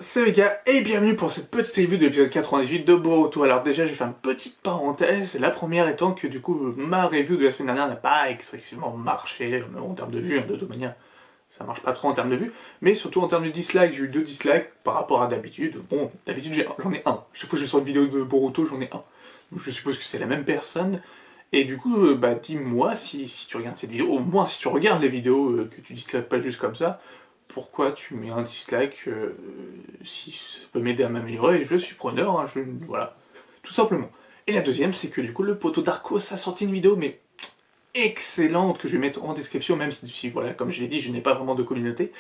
c'est les gars et bienvenue pour cette petite review de l'épisode 98 de Boruto. Alors déjà je vais faire une petite parenthèse, la première étant que du coup ma review de la semaine dernière n'a pas excessivement marché en termes de vues, de toute manière ça marche pas trop en termes de vues, mais surtout en termes de dislikes, j'ai eu 2 dislikes par rapport à d'habitude. Bon, d'habitude j'en ai un, chaque fois que je sors une vidéo de Boruto j'en ai un. Donc je suppose que c'est la même personne, et du coup bah dis-moi si tu regardes cette vidéo, au moins si tu regardes les vidéos que tu dislikes pas juste comme ça, pourquoi tu mets un dislike, si ça peut m'aider à m'améliorer, je suis preneur, hein, voilà, tout simplement. Et la deuxième, c'est que du coup, le poteau d'Arcos a sorti une vidéo, mais excellente, que je vais mettre en description, même si, voilà, comme je l'ai dit, je n'ai pas vraiment de communauté,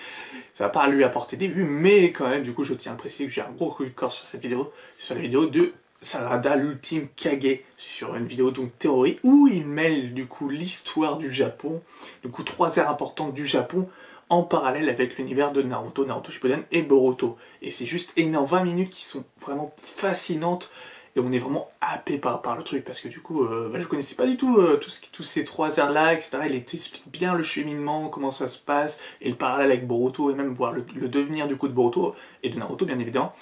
ça va pas lui apporter des vues, mais quand même, du coup, je tiens à préciser que j'ai un gros coup de corps sur cette vidéo, sur la vidéo de Sarada, l'ultime Kage, sur une vidéo donc théorie, où il mêle, du coup, l'histoire du Japon, du coup, 3 aires importantes du Japon, en parallèle avec l'univers de Naruto, Naruto Shippuden et Boruto. Et c'est juste énorme, 20 minutes qui sont vraiment fascinantes, et on est vraiment happé par le truc, parce que du coup, je connaissais pas du tout tous ces 3 airs-là, etc. Il explique bien le cheminement, comment ça se passe, et le parallèle avec Boruto, et même voir le devenir du coup de Boruto, et de Naruto bien évidemment.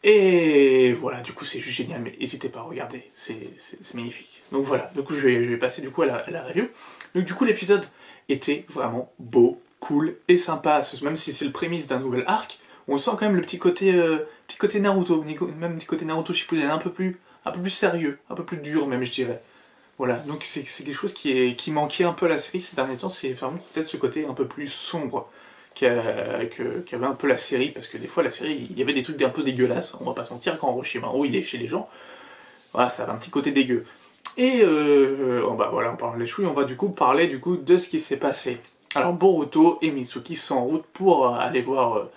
Et voilà, du coup c'est juste génial, mais n'hésitez pas à regarder, c'est magnifique. Donc voilà, du coup je vais passer du coup à la review. Donc du coup l'épisode était vraiment beau, cool et sympa, même si c'est le prémisse d'un nouvel arc, on sent quand même le petit côté Naruto, même petit côté Naruto Shippuden, un peu plus sérieux, un peu plus dur même je dirais. Voilà, donc c'est quelque chose qui manquait un peu à la série ces derniers temps, c'est vraiment peut-être ce côté un peu plus sombre qu'avait un peu la série, parce que des fois la série, il y avait des trucs un peu dégueulasses, on va pas se mentir, quand Orochimaru il est chez les gens, voilà, ça avait un petit côté dégueu. Et bah voilà, en parlant de l'échoui, on va du coup parler de ce qui s'est passé. Alors Boruto et Mitsuki sont en route pour aller voir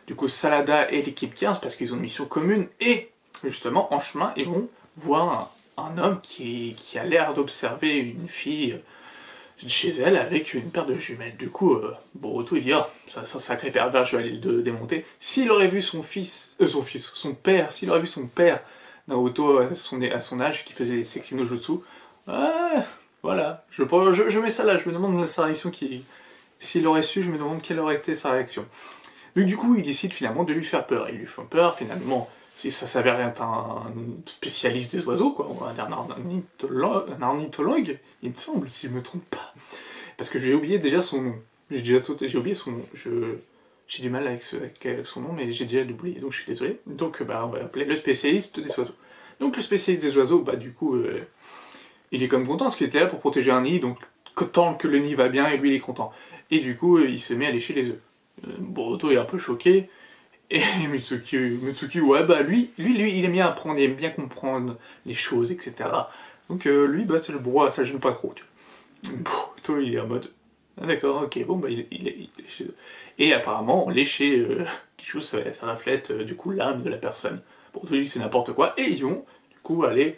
du coup Sarada et l'équipe 15, parce qu'ils ont une mission commune, et justement en chemin ils vont voir un homme qui a l'air d'observer une fille chez elle avec une paire de jumelles. Du coup, Boruto il dit ah, ça sacré pervers, je vais aller le démonter. S'il aurait vu son père, s'il aurait vu son père Naruto à son âge qui faisait des sexy no jutsu, voilà, je mets ça là, je me demande sa réaction s'il aurait su, je me demande quelle aurait été sa réaction. Donc du coup, il décide finalement de lui faire peur. Il lui fait peur, finalement, si ça s'avère être un spécialiste des oiseaux, quoi, on va dire un ornithologue, il me semble, si je me trompe pas. Parce que j'ai oublié déjà son nom. J'ai oublié son nom. J'ai du mal avec son nom, mais j'ai déjà oublié, donc je suis désolé. Donc bah, on va appeler le spécialiste des oiseaux. Donc le spécialiste des oiseaux, bah du coup, il est comme content, parce qu'il était là pour protéger un nid, donc tant que le nid va bien, et lui il est content. Et du coup, il se met à lécher les œufs. Boruto est un peu choqué, et Mitsuki, ouais bah lui, il aime bien apprendre, il aime bien comprendre les choses, etc. Donc lui, bah c'est le brouhaha, ça gêne pas trop, tu vois. Boruto, il est en mode, ah d'accord, ok, bon bah il est léché. Et apparemment, lécher quelque chose, ça reflète du coup l'âme de la personne. Boruto dit c'est n'importe quoi, et ils vont du coup aller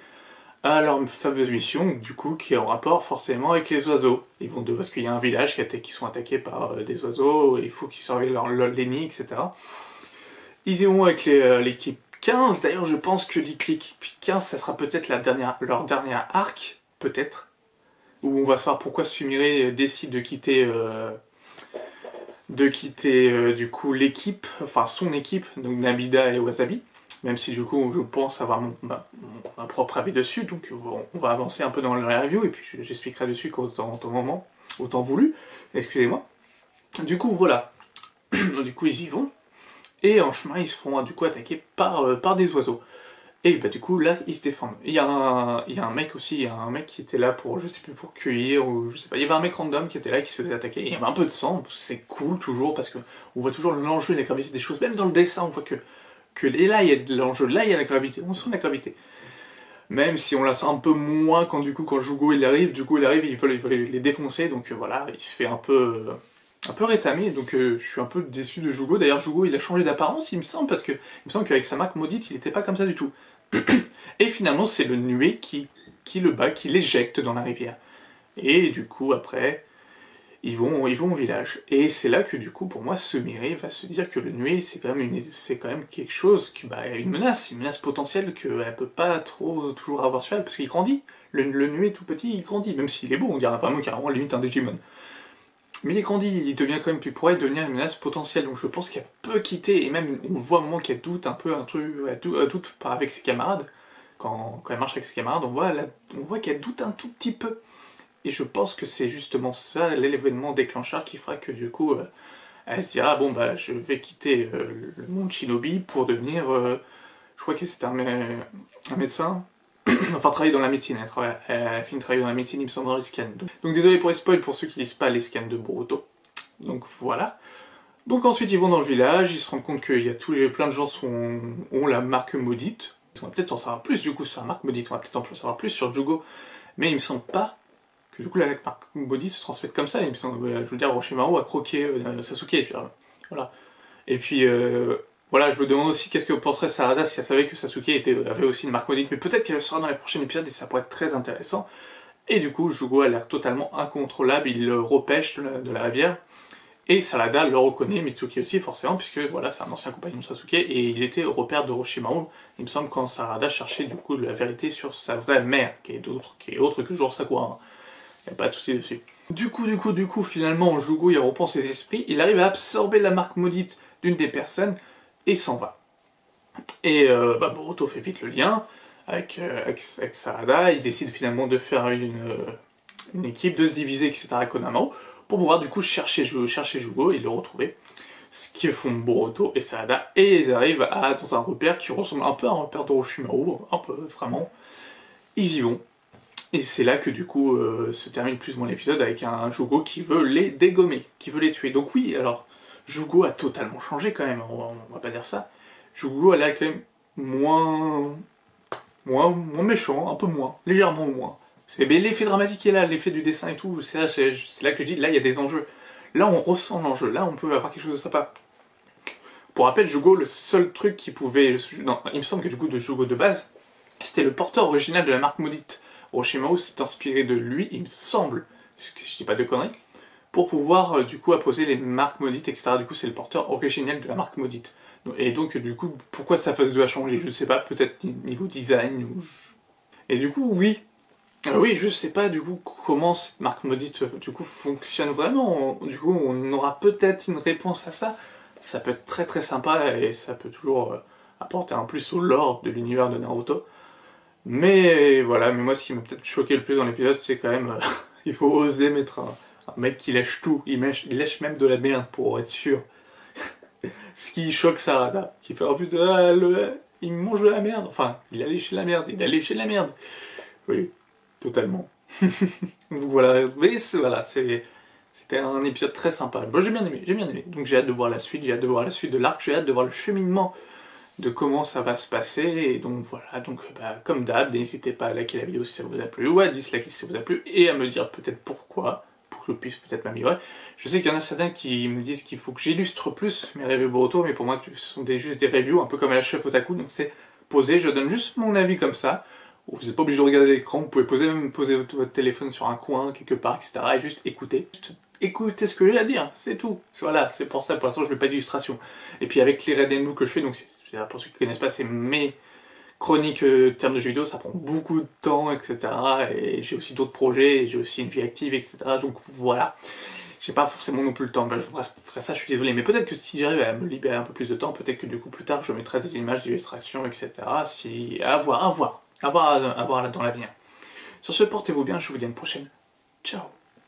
à leur fameuse mission, du coup, qui est en rapport forcément avec les oiseaux. Ils vont parce qu'il y a un village qui sont attaqués par des oiseaux, et il faut qu'ils surveillent les nids, etc. Ils iront avec l'équipe 15, d'ailleurs je pense que l'équipe 15, ça sera peut-être leur dernière arc, peut-être, où on va savoir pourquoi Sumire décide de quitter du coup l'équipe, enfin son équipe, donc Nabida et Wasabi. Même si du coup je pense avoir ma propre avis dessus, donc on va avancer un peu dans la review, et puis j'expliquerai dessus au temps voulu, excusez-moi. Du coup voilà, du coup ils y vont, et en chemin ils se font du coup attaquer par des oiseaux. Et bah du coup là ils se défendent. Il y a un mec aussi, il y a un mec qui était là pour, je sais plus, pour cueillir, ou je sais pas, il y avait un mec random qui était là, qui se faisait attaquer, il y avait un peu de sang, c'est cool toujours, parce que on voit toujours l'enjeu et la gravité des choses, même dans le dessin on voit que et là il y a de l'enjeu, là il y a la gravité, on sent la gravité. Même si on la sent un peu moins quand Jugo il arrive, il faut les défoncer, donc voilà, il se fait un peu rétamer, donc je suis un peu déçu de Jugo. D'ailleurs Jugo il a changé d'apparence il me semble, parce que il me semble qu'avec sa marque maudite il était pas comme ça du tout. Et finalement c'est le nuée qui le bat, qui l'éjecte dans la rivière. Et du coup après, ils vont au village. Et c'est là que du coup, pour moi, Sumire va se dire que le nuée, c'est quand même quelque chose une menace potentielle qu'elle peut pas trop toujours avoir sur elle, parce qu'il grandit. Le nuée tout petit, il grandit, même s'il est beau, on dirait vraiment carrément limite un Digimon. Mais il grandit, il devient quand même, puis pourrait devenir une menace potentielle, donc je pense qu'il peut quitter, et même on voit à un moment qu'il y a doute, un peu un truc, doute avec ses camarades, quand elle marche avec ses camarades, on voit qu'il y a doute un tout petit peu. Et je pense que c'est justement ça, l'événement déclencheur qui fera que du coup, elle se dira, bon bah je vais quitter le monde Shinobi pour devenir, je crois que c'était un médecin, enfin travailler dans la médecine, elle finit de travailler dans la médecine, il me semble, dans les scans. Donc désolé pour les spoils pour ceux qui lisent pas les scans de Boruto. Donc voilà. Donc ensuite ils vont dans le village, ils se rendent compte qu'il y a plein de gens ont la marque maudite. On va peut-être en savoir plus du coup sur la marque maudite, on va peut-être en savoir plus sur Jugo, mais il me semble pas que du coup la marque maudite se transmette comme ça, il me semble, je veux dire, Orochimaru a croqué Sasuke, voilà. Et puis voilà, je me demande aussi qu'est-ce que penserait Sarada si elle savait que Sasuke avait aussi une marque maudite, mais peut-être qu'elle le sera dans les prochains épisodes et ça pourrait être très intéressant. Et du coup, Jugo a l'air totalement incontrôlable, il le repêche de la rivière, et Sarada le reconnaît, Mitsuki aussi forcément, puisque voilà, c'est un ancien compagnon de Sasuke, et il était au repère d'Orochimaru, il me semble, quand Sarada cherchait du coup la vérité sur sa vraie mère, qui est autre que Juro Sakura, il n'y a pas de souci dessus. Du coup, finalement, Jugo, il reprend ses esprits, il arrive à absorber la marque maudite d'une des personnes, et s'en va. Et Boruto fait vite le lien avec Sarada, il décide finalement de faire une équipe, de se diviser, etc. avec Konamaru, pour pouvoir du coup chercher Jugo et le retrouver. Ce que font Boruto et Sarada, et ils arrivent dans un repère qui ressemble un peu à un repère d'Orochimaru, un peu, vraiment. Ils y vont. Et c'est là que du coup se termine plus ou moins l'épisode avec un Jugo qui veut les dégommer, qui veut les tuer. Donc oui, alors, Jugo a totalement changé quand même, on va pas dire ça. Jugo, elle a quand même moins méchant, un peu moins, légèrement moins. Mais l'effet dramatique est là, l'effet du dessin et tout, c'est là que je dis, là il y a des enjeux. Là on ressent l'enjeu, là on peut avoir quelque chose de sympa. Pour rappel, Jugo, le seul truc qui pouvait... Non, il me semble que du coup de Jugo de base, c'était le porteur original de la marque maudite. Orochimaru s'est inspiré de lui, il me semble, parce que je dis pas de conneries, pour pouvoir du coup apposer les marques maudites, etc. Du coup c'est le porteur originel de la marque maudite. Et donc du coup, pourquoi sa phase 2 a changé, je sais pas, peut-être niveau design ou... Et du coup, oui, je sais pas du coup comment cette marque maudite du coup fonctionne vraiment. Du coup, on aura peut-être une réponse à ça. Ça peut être très très sympa et ça peut toujours apporter un plus au lore de l'univers de Naruto. Mais voilà, mais moi ce qui m'a peut-être choqué le plus dans l'épisode, c'est quand même il faut oser mettre un mec qui lèche tout, il lèche même de la merde pour être sûr. Ce qui choque Sarada, qui fait oh putain, il mange de la merde, enfin, il a léché la merde, oui, totalement. Donc voilà, mais voilà, c'était un épisode très sympa. Bon, j'ai bien aimé, donc j'ai hâte de voir la suite, de l'arc, j'ai hâte de voir le cheminement de comment ça va se passer, et donc voilà, donc comme d'hab, n'hésitez pas à liker la vidéo si ça vous a plu, ou à disliker si ça vous a plu, et à me dire peut-être pourquoi, pour que je puisse peut-être m'améliorer. Je sais qu'il y en a certains qui me disent qu'il faut que j'illustre plus mes reviews Boruto, mais pour moi ce sont juste des reviews, un peu comme à la chef otaku, donc c'est posé, je donne juste mon avis comme ça, vous n'êtes pas obligé de regarder l'écran, vous pouvez même poser votre téléphone sur un coin, quelque part, etc., et juste écouter. Écoutez ce que j'ai à dire, c'est tout. Voilà, c'est pour ça, pour l'instant je ne mets pas d'illustration. Et puis avec les Red Blue que je fais, donc pour ceux qui ne connaissent pas, c'est mes chroniques termes de jeux vidéo, ça prend beaucoup de temps, etc. Et j'ai aussi d'autres projets, j'ai aussi une vie active, etc. Donc voilà, j'ai pas forcément non plus le temps. Après ça, je suis désolé, mais peut-être que si j'arrive à me libérer un peu plus de temps, peut-être que du coup plus tard je mettrai des images d'illustration, etc. À voir dans l'avenir. Sur ce, portez-vous bien, je vous dis à une prochaine. Ciao.